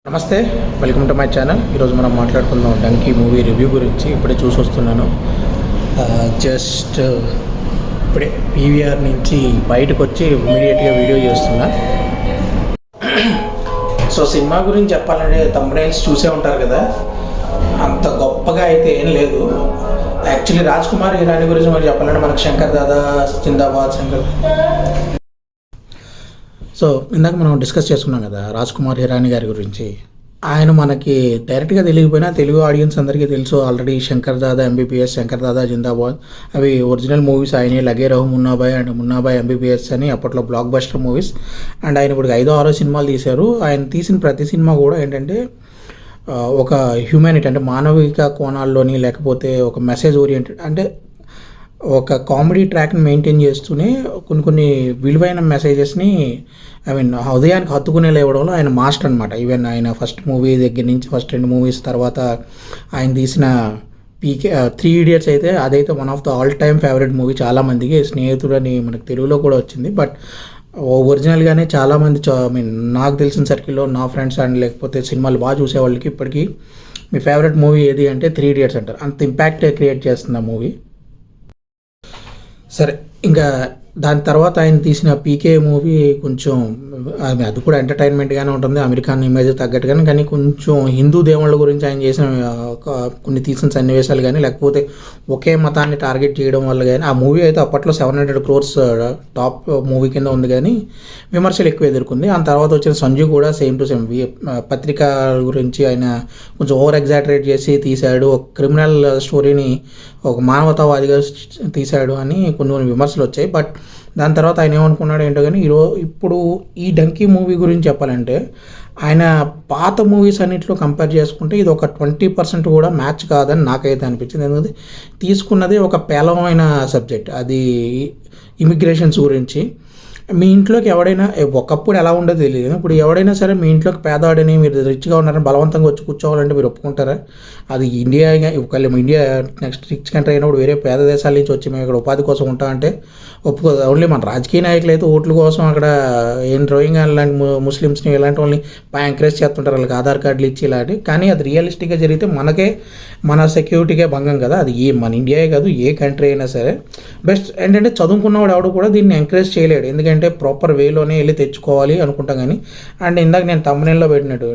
నమస్తే, welcome to my channel. ఈరోజు మనం మాట్లాడుకుందాం డంకీ మూవీ రివ్యూ గురించి. ఇప్పుడే చూసి వస్తున్నాను. జస్ట్ ఇప్పుడే పీవీఆర్ నుంచి బయటకు వచ్చి ఇమీడియట్గా వీడియో చేస్తున్నా. సో సినిమా గురించి చెప్పాలంటే థంబ్నెయిల్స్ చూసే ఉంటారు కదా, అంత గొప్పగా అయితే ఏం లేదు. యాక్చువల్లీ రాజ్ కుమార్ హిరానీ గురించి మరి చెప్పాలంటే మనకు శంకర్ దాదా జిందాబాద్ శంకర్. సో ఇందాక మనం డిస్కస్ చేసుకున్నాం కదా రాజ్ కుమార్ హిరానీ గారి గురించి. ఆయన మనకి డైరెక్ట్గా తెలియకపోయినా తెలుగు ఆడియన్స్ అందరికీ తెలుసు ఆల్రెడీ. శంకర్ దాదా ఎంబీబీఎస్, శంకర్ దాదా జిందాబాద్ అవి ఒరిజినల్ మూవీస్. ఆయనే లగే రహు మున్నాబాయ్ అండ్ మున్నాబాయ్ ఎంబీబీఎస్ అని అప్పట్లో బ్లాక్ బస్టర్ మూవీస్. అండ్ ఆయన ఇప్పుడు 5-6 సినిమాలు తీశారు. ఆయన తీసిన ప్రతి సినిమా కూడా ఏంటంటే ఒక హ్యూమానిటీ అంటే మానవిక కోణాల్లోని, లేకపోతే ఒక మెసేజ్ ఓరియంటెడ్ అంటే ఒక కామెడీ ట్రాక్ని మెయింటైన్ చేస్తూనే కొన్ని విలువైన మెసేజెస్ని హృదయానికి హత్తుకునే లేవడంలో ఆయన మాస్టర్ అనమాట. ఈవెన్ ఆయన ఫస్ట్ మూవీ దగ్గర నుంచి ఫస్ట్ 2 మూవీస్ తర్వాత ఆయన తీసిన పీకే 3 ఇడియట్స్ అయితే అదైతే one of the all time favourite movie చాలామందికి. స్నేహితుడు అని మనకు తెలుగులో కూడా వచ్చింది. బట్ ఒరిజినల్గానే చాలామంది నాకు తెలిసిన సర్కిల్లో నా ఫ్రెండ్స్ అండ్ లేకపోతే సినిమాలు బాగా చూసేవాళ్ళకి ఇప్పటికీ మీ ఫేవరెట్ మూవీ ఏది అంటే 3 ఇడియట్స్ అంటారు. అంత ఇంపాక్ట్ క్రియేట్ చేస్తుంది ఆ మూవీ. సరే, ఇంకా దాని తర్వాత ఆయన తీసిన పీకే మూవీ కొంచెం అది కూడా ఎంటర్టైన్మెంట్గానే ఉంటుంది, అమెరికన్ ఇమేజ్ తగ్గట్టుగానే. కానీ కొంచెం హిందూ దేవుళ్ళ గురించి ఆయన చేసిన కొన్ని తీసిన సన్నివేశాలు కానీ, లేకపోతే ఒకే మతాన్ని టార్గెట్ చేయడం వల్ల కానీ, ఆ మూవీ అయితే అప్పట్లో 700 crores టాప్ మూవీ కింద ఉంది, కానీ విమర్శలు ఎక్కువ ఎదుర్కొంది. ఆ తర్వాత వచ్చిన సంజు కూడా సేమ్ టు సేమ్ పత్రిక గురించి ఆయన కొంచెం ఓవర్ ఎగ్జాటరేట్ చేసి తీశాడు. ఒక క్రిమినల్ స్టోరీని ఒక మానవతావాదిగా తీశాడు అని కొన్ని విమర్శలు వచ్చాయి. బట్ దాని తర్వాత ఆయన ఏమనుకున్నాడు ఏంటో కానీ ఇప్పుడు ఈ డంకీ మూవీ గురించి చెప్పాలంటే ఆయన పాత మూవీస్ అన్నింటిలో కంపేర్ చేసుకుంటే ఇది ఒక 20% కూడా మ్యాచ్ కాదని నాకైతే అనిపించింది. ఎందుకంటే తీసుకున్నది ఒక పేలవమైన సబ్జెక్ట్, అది ఇమిగ్రేషన్స్ గురించి. మీ ఇంట్లోకి ఎవడైనా ఒకప్పుడు ఎలా ఉండదో తెలియదు, ఇప్పుడు ఎవడైనా సరే మీ ఇంట్లోకి పేదవాడని మీరు రిచ్గా ఉన్నారని బలవంతంగా వచ్చి కూర్చోవాలంటే మీరు ఒప్పుకుంటారా? అది ఇండియా ఒకవేళ ఇండియా నెక్స్ట్ రిచ్ కంట్రీ అయినప్పుడు వేరే పేద దేశాల నుంచి వచ్చి మేము ఇక్కడ ఉపాధి కోసం ఉంటామంటే ఒప్పుకోదు. ఓన్లీ మన రాజకీయ నాయకులు అయితే ఓట్ల కోసం అక్కడ ఏం రోహింగ్యా లాంటి ముస్లిమ్స్ని ఇలాంటి వాళ్ళని బాగా ఎంకరేజ్ చేస్తుంటారు, వాళ్ళకి ఆధార్ కార్డులు ఇచ్చి ఇలాంటి. కానీ అది రియలిస్టిక్గా జరిగితే మన సెక్యూరిటీకే భంగం కదా. అది మన ఇండియాయే కాదు, ఏ కంట్రీ అయినా సరే. బెస్ట్ ఏంటంటే చదువుకున్నవాడు ఎవడు కూడా దీన్ని ఎంకరేజ్ చేయలేడు, ఎందుకంటే ప్రాపర్ వేలోనే వెళ్ళి తెచ్చుకోవాలి అనుకుంటాం. కానీ అండ్ ఇందాక నేను తమ్మునేల్లో పెట్టినట్టు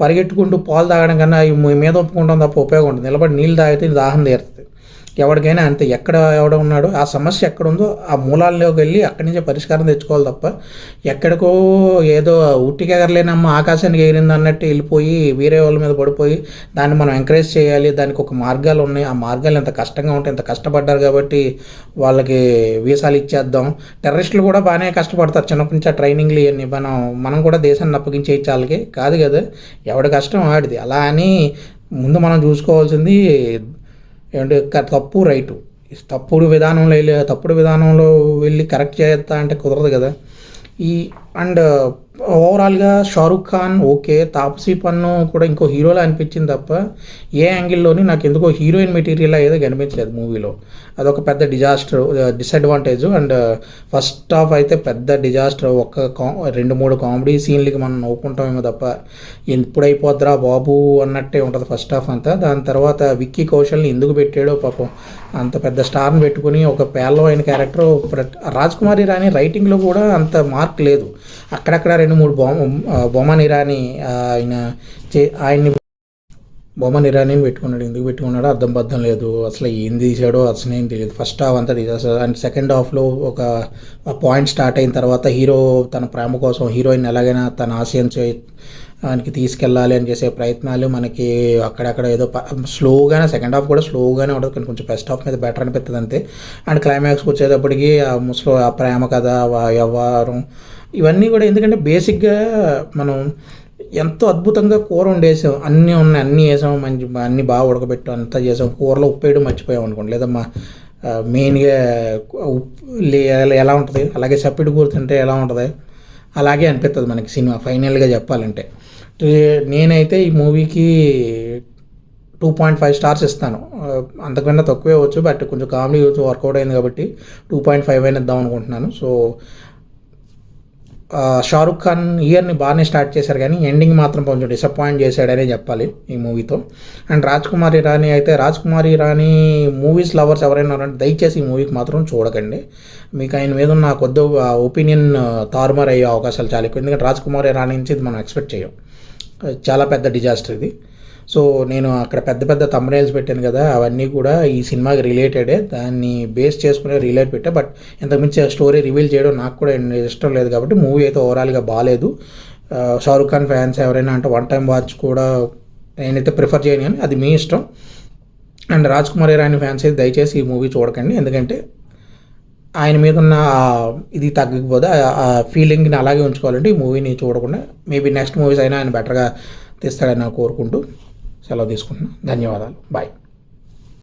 పరిగెట్టుకుంటూ పాలు తాగడం కన్నా మీద ఒప్పుకుంటాం తప్ప ఉపయోగం ఉంటుంది. నిలబడి నీళ్ళు తాగితే దాహం తీరుతుంది ఎవరికైనా అంతే. ఎవడ ఉన్నాడో ఆ సమస్య ఎక్కడ ఉందో ఆ మూలాల్లోకి వెళ్ళి అక్కడి నుంచే పరిష్కారం తెచ్చుకోవాలి తప్ప ఎక్కడికో ఏదో ఉట్టికి ఎగరలేనమ్మ ఆకాశానికి ఎగిరింది అన్నట్టు వెళ్ళిపోయి వేరే వాళ్ళ మీద పడిపోయి దాన్ని మనం ఎంకరేజ్ చేయాలి. దానికి ఒక మార్గాలు ఉన్నాయి, ఆ మార్గాలు ఎంత కష్టంగా ఉంటాయి, ఎంత కష్టపడ్డారు కాబట్టి వాళ్ళకి వీసాలు ఇచ్చేద్దాం. టెర్రరిస్టులు కూడా బాగానే కష్టపడతారు, చిన్నప్పటి నుంచి ఆ ట్రైనింగ్లు ఇవన్నీ. మనం కూడా దేశాన్ని అప్పగించే వాళ్ళకి కాదు కదా, ఎవడి కష్టం ఆడిది. అలా అని ముందు మనం చూసుకోవాల్సింది ఏమంటే తప్పు రైటు. తప్పుడు విధానంలో వెళ్ళి కరెక్ట్ చేస్తా అంటే కుదరదు కదా. అండ్ ఓవరాల్గా షారుఖ్ ఖాన్ ఓకే, తాప్సీ పన్ను కూడా ఇంకో హీరోలా అనిపించింది తప్ప ఏ యాంగిల్లోని నాకు ఎందుకో హీరోయిన్ మెటీరియల్ ఏదో కనిపించలేదు మూవీలో. అదొక పెద్ద డిసడ్వాంటేజ్. అండ్ ఫస్ట్ హాఫ్ అయితే పెద్ద డిజాస్టర్. 2-3 కామెడీ సీన్లకి మనం నవ్వుకుంటామేమో తప్ప ఎప్పుడైపోద్దిరా బాబు అన్నట్టే ఉంటుంది ఫస్ట్ హాఫ్ అంతా. దాని తర్వాత విక్కీ కౌశల్ని ఎందుకు పెట్టాడో పాపం, అంత పెద్ద స్టార్ని పెట్టుకుని ఒక పేలవైన క్యారెక్టర్. రాజ్ కుమార్ ఇరానీ రైటింగ్లో కూడా అంత మార్క్ లేదు, అక్కడక్కడ 2-3 బొమ్మన్ ఇరానీ బొమ్మన్ ఇరానీని పెట్టుకున్నాడు. ఎందుకు పెట్టుకున్నాడో అర్థం లేదు, అసలు ఏం తీసాడో అసలు ఏం తెలియదు. ఫస్ట్ హాఫ్ అంతా తీసేస్తాడు. అండ్ సెకండ్ హాఫ్లో ఒక పాయింట్ స్టార్ట్ అయిన తర్వాత హీరో తన ప్రేమ కోసం హీరోయిన్ ఎలాగైనా తన ఆశయం ఆయనకి తీసుకెళ్ళాలి అని చేసే ప్రయత్నాలు మనకి అక్కడక్కడ ఏదో స్లోగానే, సెకండ్ హాఫ్ కూడా స్లోగానే ఉంటుంది, కానీ కొంచెం ఫస్ట్ హాఫ్ మీద బెటర్ అనిపిస్తుంది అంతే. అండ్ క్లైమాక్స్కి వచ్చేటప్పటికి ఆ ప్రేమ కథ, వ్యవహారం ఇవన్నీ కూడా ఎందుకంటే బేసిక్గా మనం ఎంతో అద్భుతంగా కూర వండేసాం, అన్నీ ఉన్నాయి, అన్నీ వేసాం, అన్నీ బాగా ఉడకబెట్టాం, అంతా చేసాం. కూరలో ఉప్పు వేయడం మర్చిపోయాం అనుకోండి, లేదమ్మా మెయిన్గా ఎలా ఉంటుంది, అలాగే చప్పిడి కూర తింటే ఎలా ఉంటుంది అలాగే అనిపిస్తుంది మనకి సినిమా ఫైనల్గా చెప్పాలంటే. నేనైతే ఈ మూవీకి 2.5 స్టార్స్ ఇస్తాను. అంతకన్నా తక్కువే వచ్చు, బట్ కొంచెం కామెడీ వర్కౌట్ అయింది కాబట్టి 2.5 అయినా ఇద్దాం అనుకుంటున్నాను. సో షారుఖ్ ఖాన్ ఇయర్ని బాగానే స్టార్ట్ చేశారు, కానీ ఎండింగ్ మాత్రం కొంచెం డిసప్పాయింట్ చేశాడనే చెప్పాలి ఈ మూవీతో. అండ్ రాజ్ కుమార్ ఇరానీ అయితే, రాజ్ కుమార్ ఇరానీ మూవీస్ లవర్స్ ఎవరైనా ఉన్నారంటే దయచేసి ఈ మూవీకి మాత్రం చూడకండి. మీకు ఆయన మీద ఉన్న కొద్ది ఒపీనియన్ తారుమారు అయ్యే అవకాశాలు చాలా ఎక్కువ, ఎందుకంటే రాజ్ కుమార్ ఇరానీ నుంచి ఇది మనం ఎక్స్పెక్ట్ చేయం. చాలా పెద్ద డిజాస్టర్ ఇది. సో నేను అక్కడ పెద్ద పెద్ద థంబ్నెయిల్స్ పెట్టాను కదా, అవన్నీ కూడా ఈ సినిమాకి రిలేటెడే, దాన్ని బేస్ చేసుకునే రిలేట్ పెట్టా. బట్ ఇంతకుమించి స్టోరీ రివీల్ చేయడం నాకు కూడా ఇష్టం లేదు, కాబట్టి మూవీ అయితే ఓవరాల్గా బాగాలేదు. షారుఖ్ ఖాన్ ఫ్యాన్స్ ఎవరైనా అంటే వన్ టైం వాచ్ కూడా నేనైతే ప్రిఫర్ చేయను, కానీ అది మీ ఇష్టం. అండ్ రాజ్ కుమార్ ఇరానీ ఫ్యాన్స్ అయితే దయచేసి ఈ మూవీ చూడకండి, ఎందుకంటే ఆయన మీద ఉన్న ఇది తగ్గకపోతే ఆ ఫీలింగ్ని అలాగే ఉంచుకోవాలంటే ఈ మూవీని చూడకుండా మేబీ నెక్స్ట్ మూవీస్ అయినా ఆయన బెటర్గా తీస్తాడని కోరుకుంటూ సెలవు తీసుకుంటున్నాను. ధన్యవాదాలు. బాయ్.